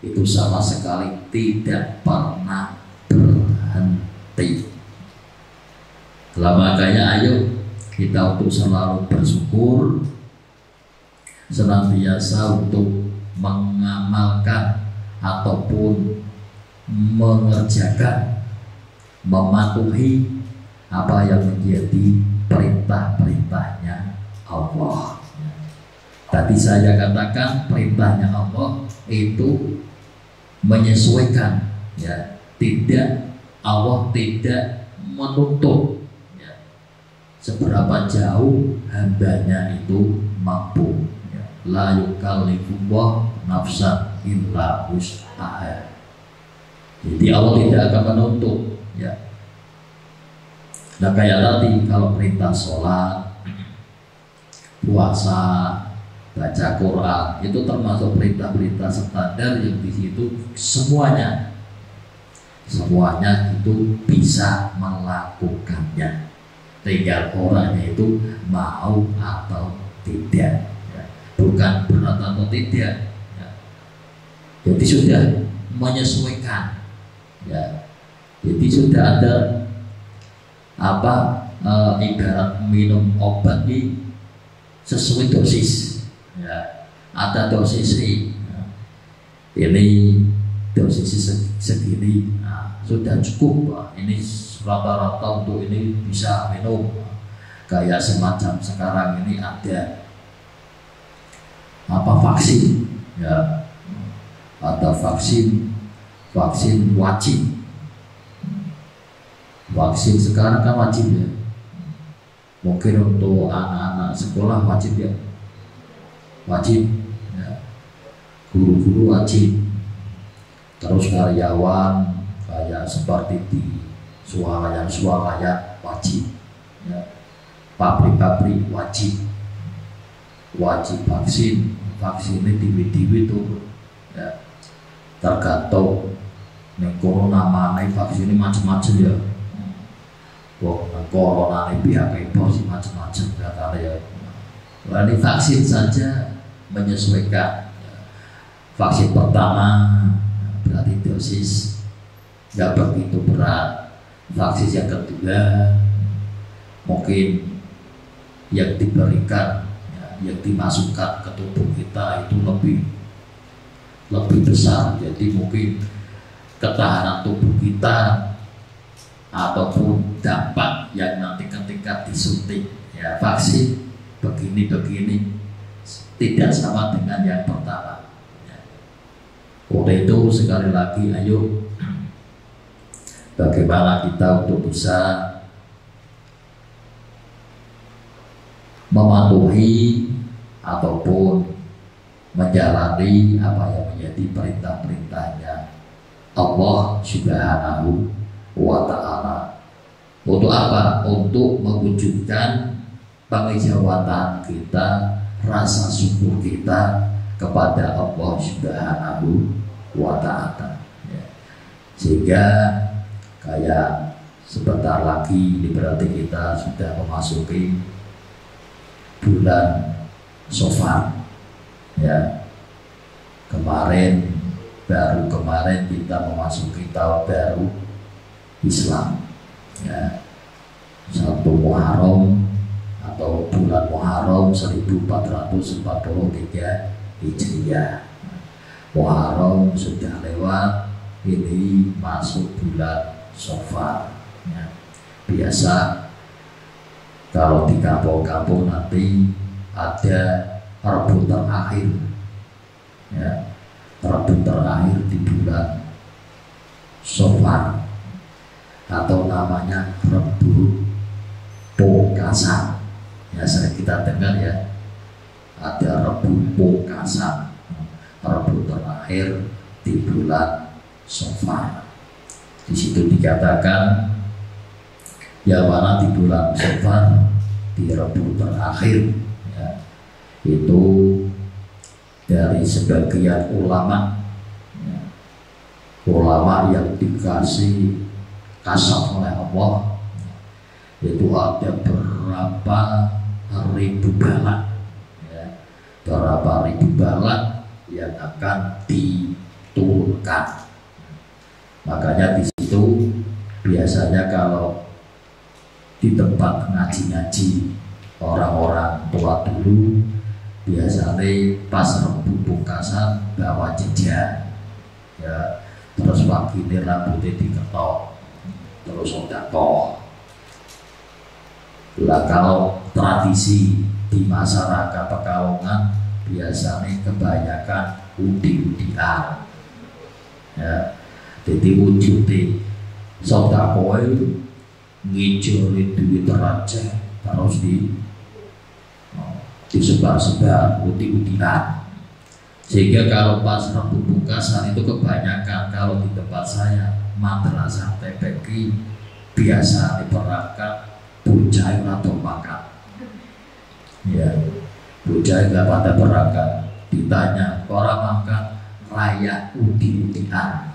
[SPEAKER 4] itu sama sekali tidak pernah berhenti. Makanya ayo kita untuk selalu bersyukur, senantiasa untuk mengamalkan ataupun mengerjakan, mematuhi apa yang menjadi perintah-perintahnya Allah. Tadi saya katakan perintahnya Allah itu menyesuaikan, ya, Allah tidak menuntut, ya, seberapa jauh hambanya itu mampu, ya. La yukallifullah nafsan illa wus'aha. Jadi Allah tidak akan menuntut, ya. Nah kayak tadi kalau perintah sholat, puasa, baca Quran itu termasuk perintah-perintah standar yang di situ semuanya itu bisa melakukannya, tinggal orangnya itu mau atau tidak, ya. Bukan berat atau tidak, ya. Jadi sudah menyesuaikan, ya. Jadi sudah ada ibarat minum obat ini sesuai dosis, ya. Ada dosisnya, ya. Ini dosis segini, nah, sudah cukup, Pak. Ini rata-rata untuk ini bisa minum. Kayak semacam sekarang ini ada vaksin, ya, ada vaksin wajib. Vaksin sekarang kan wajib, ya. Mungkin untuk anak-anak sekolah wajib, ya, wajib, ya. Guru-guru wajib. Terus karyawan kayak seperti di swalayan wajib, ya. Pabrik-pabrik wajib vaksin ini diwi tuh, ya. Tergantung nih corona mana vaksin ini macam-macam, ya. Corona ini pihak impor sih macam-macam, katanya, ya. Nah, ini vaksin saja menyesuaikan, ya. Vaksin pertama berarti dosis nggak begitu berat. Vaksin yang kedua mungkin yang diberikan, ya, yang dimasukkan ke tubuh kita itu lebih besar. Jadi mungkin ketahanan tubuh kita ataupun dampak yang nanti ketika disuntik, ya, vaksin begini tidak sama dengan yang pertama. Oleh itu sekali lagi ayo bagaimana kita untuk bisa mematuhi ataupun menjalani apa yang menjadi perintah-perintahnya Allah Subhanahu wa Ta'ala. Untuk apa? Untuk mewujudkan pengejawatan kita, rasa syukur kita kepada Allah Subhanahu wa Ta'ala, ya. Sehingga kayak sebentar lagi ini berarti kita sudah memasuki bulan Shofar, ya. Baru kemarin kita memasuki tahun baru Islam, ya. 1 Muharram atau bulan Muharram 1443 Hijriah. Muharram sudah lewat, ini masuk bulan Shofar, ya. Biasa kalau di kampung-kampung nanti ada Rabu terakhir, ya, Rabu terakhir di bulan Shofar atau namanya Rabu Pokasan, ya, sering kita dengar, ya. Ada Rabu Pokasan, Rabu terakhir di bulan Shofar. Di situ dikatakan yang mana di bulan Shofar di Rabu terakhir, ya, itu dari sebagian ulama, ya, ulama yang dikasih kasaf oleh Allah, itu ada berapa ribu balak, ya, berapa ribu balak yang akan turunkan. Makanya di situ biasanya kalau di tempat ngaji-ngaji orang-orang tua dulu biasanya pas rambut pungkasan bawa jejak ya, terus wakilnya rambutnya diketok, terus sedekah. Lah kalau tradisi di masyarakat Pekalongan biasanya kebanyakan udi-udian ya, jadi wujudnya sedekah itu ngijoli duit receh terus disebar-sebar udi-udian, sehingga kalau pas rambut pungkasan itu kebanyakan kalau di tempat saya madrasah TPQ biasa diperangkat bocah atau makan ya, bocah nggak pada berangkat, ditanya orang makan raya udi-udian.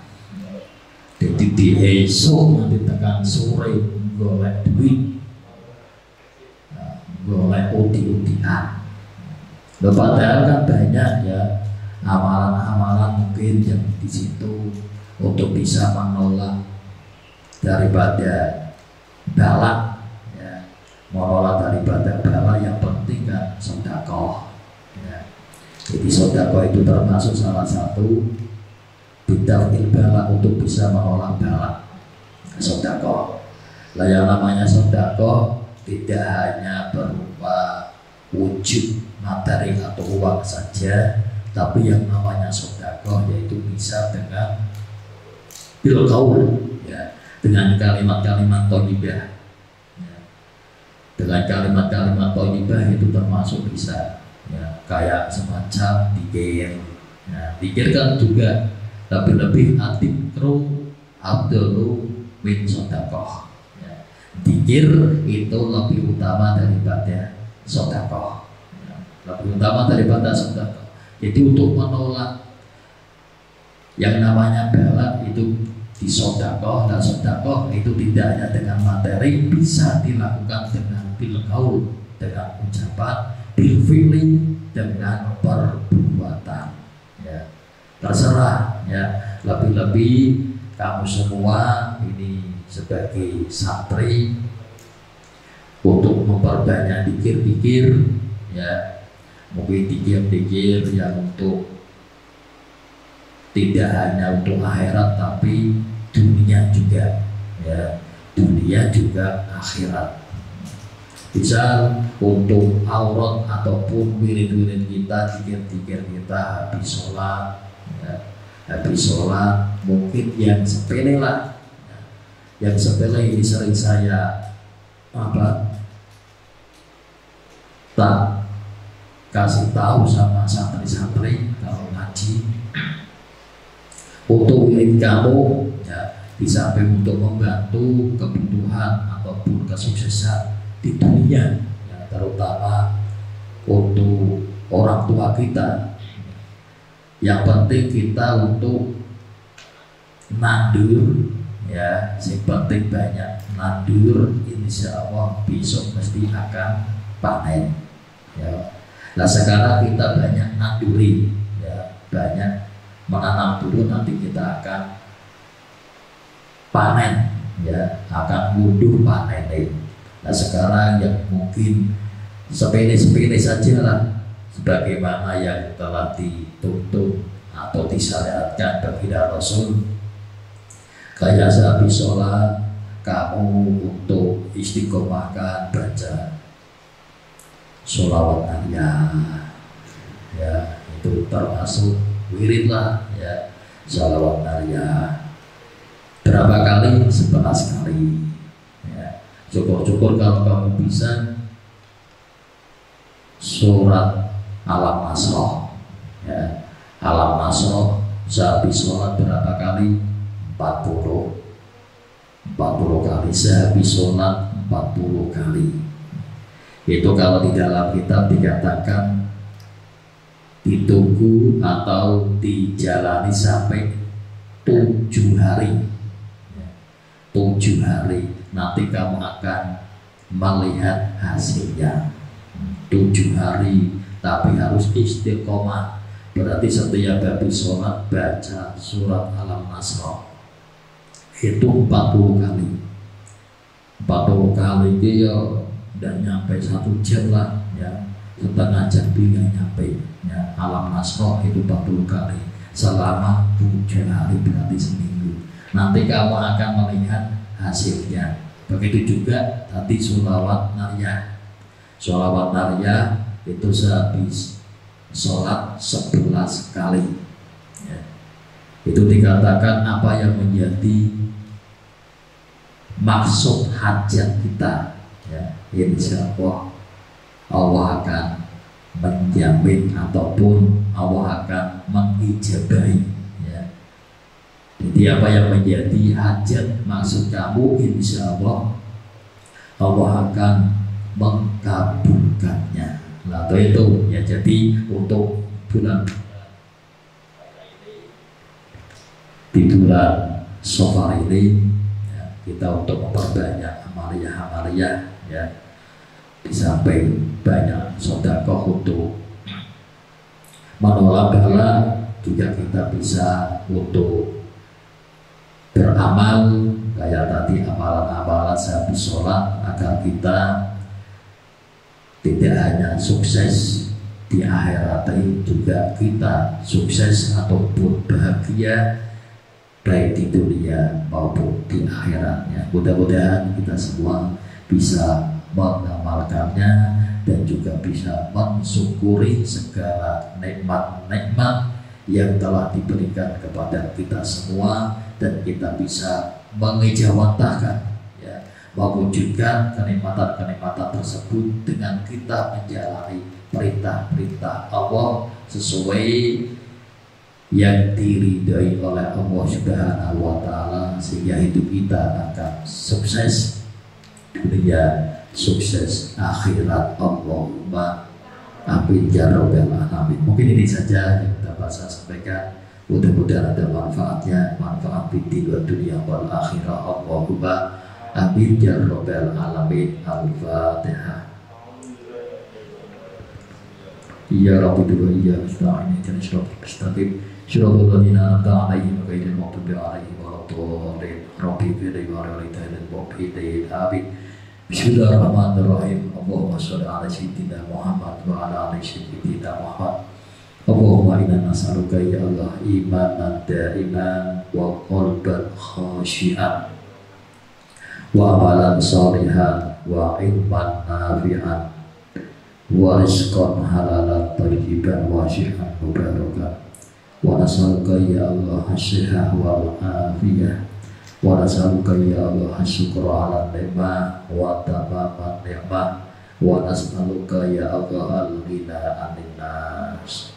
[SPEAKER 4] Jadi di esok nanti tekan sore golek duit, golek udi-udian. Padahal kan banyak ya amalan-amalan mungkin yang di situ untuk bisa menolak daripada balak ya, menolak daripada balak, yang penting kan sedekah ya. Jadi sedekah itu termasuk salah satu bid'ahil balak untuk bisa menolak balak, sedekah. Lah yang namanya sedekah tidak hanya berupa wujud materi atau uang saja, tapi yang namanya sedekah yaitu bisa dengan bil qaul ya, dengan kalimat-kalimat thayyibah ya. Dengan kalimat-kalimat thayyibah itu termasuk bisa ya, kayak semacam dzikir ya, dzikir kan juga lebih atikru abdulu min sedekah ya. Dzikir itu lebih utama daripada sedekah ya, lebih utama daripada sedekah. Jadi untuk menolak yang namanya balak itu di sedekah, dan sedekah itu tidak hanya dengan materi, bisa dilakukan dengan bil qaul, dengan ucapan, bil fi'li, dengan perbuatan ya. Terserah ya, lebih-lebih kamu semua ini sebagai santri untuk memperbanyak dikir-dikir ya, mungkin dikir-dikir yang untuk tidak hanya untuk akhirat tapi dunia juga ya, dunia juga akhirat. Bisa untuk aurat ataupun wirid-wirid kita, dikir-dikir kita habis sholat ya, habis sholat mungkin yang sepele lah ya. Yang sepele ini sering saya tak kasih tahu sama santri-santri kalau ngaji, untuk wirid kamu ya, di samping untuk membantu kebutuhan ataupun kesuksesan di dunia ya, terutama untuk orang tua kita, yang penting kita untuk nandur ya, yang penting banyak nandur, insya Allah besok mesti akan panen ya. Nah sekarang kita banyak nanduri ya, banyak menanam dulu, nanti kita akan panen ya, akan mundur panen. Nah sekarang yang mungkin sepele-sepele saja lah, sebagaimana yang telah dituntut atau disyariatkan baginda Rasul, kayak sehabis sholat kamu untuk istiqomahkan baca sholawat naria ya, itu termasuk wirid lah ya, sholawat naria berapa kali? 11 kali ya. Syukur-syukur kalau kamu bisa surat Alam Nasroh ya, Alam Nasroh sehabis sholat berapa kali? 40 kali, sehabis sholat 40 kali. Itu kalau di dalam kitab dikatakan ditunggu atau dijalani sampai 7 hari. 7 hari nanti kamu akan melihat hasilnya. 7 hari tapi harus istiqomah Berarti setiap habis sholat baca surat Al-Nasr itu 40 kali. 40 kali itu ya udah nyampe 1 jam lah ya, setengah jam nggak nyampe ya. Al-Nasr itu 40 kali selama 7 hari, berarti seminggu. Nanti kamu akan melihat hasilnya. Begitu juga tadi sholawat nariyah. Sholawat nariyah itu sehabis sholat 11 kali ya. Itu dikatakan apa yang menjadi maksud hajat kita ya, insya Allah Allah akan menjamin ataupun Allah akan mengijabahi ya. Jadi apa yang menjadi hajat maksud kamu, insya Allah Allah akan mengabulkannya. Nah itu ya, jadi untuk di bulan Safar ini ya, kita untuk memperbanyak amaliyah ya, di samping banyak sedekah untuk menolak bala, juga kita bisa untuk beramal kayak tadi amalan-amalan sehabis sholat, agar kita tidak hanya sukses di akhirat, tapi juga kita sukses ataupun bahagia baik di dunia maupun di akhiratnya. Mudah-mudahan kita semua bisa mengamalkannya dan juga bisa mensyukuri segala nikmat-nikmat yang telah diberikan kepada kita semua, dan kita bisa mengejawantahkan ya, mewujudkan kenikmatan-kenikmatan tersebut dengan kita menjalani perintah-perintah Allah sesuai yang diridhai oleh Allah Subhanahu wa Ta'ala, sehingga hidup kita akan sukses dunia, sukses akhirat. Allahumma amin ya rabbal alamin. Mungkin ini saja yang dapat saya sampaikan. Mudah-mudahan ada manfaatnya, manfaat di dunia wal akhirah. Allahumma amin ya rabbal alamin. Al-Fatihah. Ya Rabbi dulu ya nasta'in ihdinas siratal mustaqim siratal ladzina an'amta 'alaihim ghairil maghdubi 'alaihim waladdallin. Rabbi ighfir wa lil mu'minin. Amin. Bismillahirrahmanirrahim. Allahumma shalli ala sayyidina Muhammad wa ala ali sayyidina Muhammad. Allahumma inna nas'aluka ya Allah imanan da'iman wa qalban khashi'an wa amalan shalihan wa ilman nafi'an wa rizqan halalan thayyiban wasi'an mubarakan. Wa nas'aluka ya Allah as-sihah wal afiyah wa nas'aluka ya Allah as-syukra 'ala ni'mah wa tamaman ni'mah wa nas'aluka ya Allah al-ghina 'anil nas.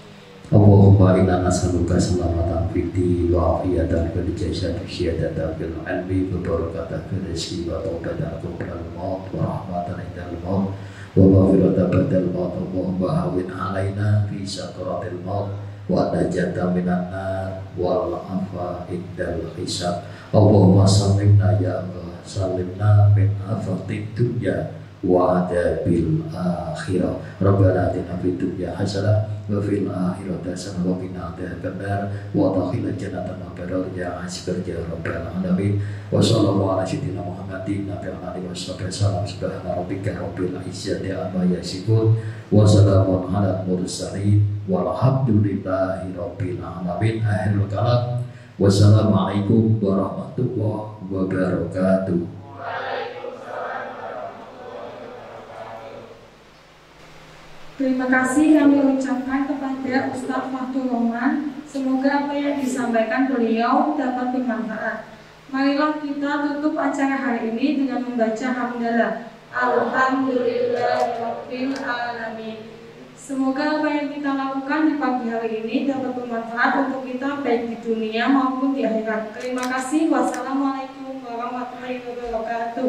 [SPEAKER 4] Allahumma inna nas'aluka salamatan fid din wa afiyatan fil jasad wa syihadatan fil ilmi wa barakatan fil rizqi wa tawbatan qabla al-maut wa rahmatan indal maut wa maghfiratan ba'dal maut. Allahumma hawwin 'alaina fi sakaratil maut wa najata minan nar wal afa indal hisab. Allahumma sallimna ya Allah, sallimna min afatid dunya wa adabil akhirah. Rabbana atina fid dunya hasanah wa fil akhirati hasanah wa qina adzabannar wa adkhilna jannata ma'al ya azkar ya rabbal alamin. Wa sallallahu ala sayyidina Muhammadin nabiyil alihi wasallam. Subhana rabbika rabbil izzati amma yasifun wa salamun ala mursalin walhamdulillahi rabbil alamin. Akhirul kalam. Wassalamualaikum warahmatullahi wabarakatuh.
[SPEAKER 1] Terima kasih kami ucapkan kepada Ustaz Fathur Rahman. Semoga apa yang disampaikan beliau dapat bermanfaat. Marilah kita tutup acara hari ini dengan membaca hamdalah. Alhamdulillahirabbil alamin. Semoga apa yang kita lakukan di pagi hari ini dapat bermanfaat untuk kita baik di dunia maupun di akhirat. Terima kasih. Wassalamualaikum warahmatullahi wabarakatuh.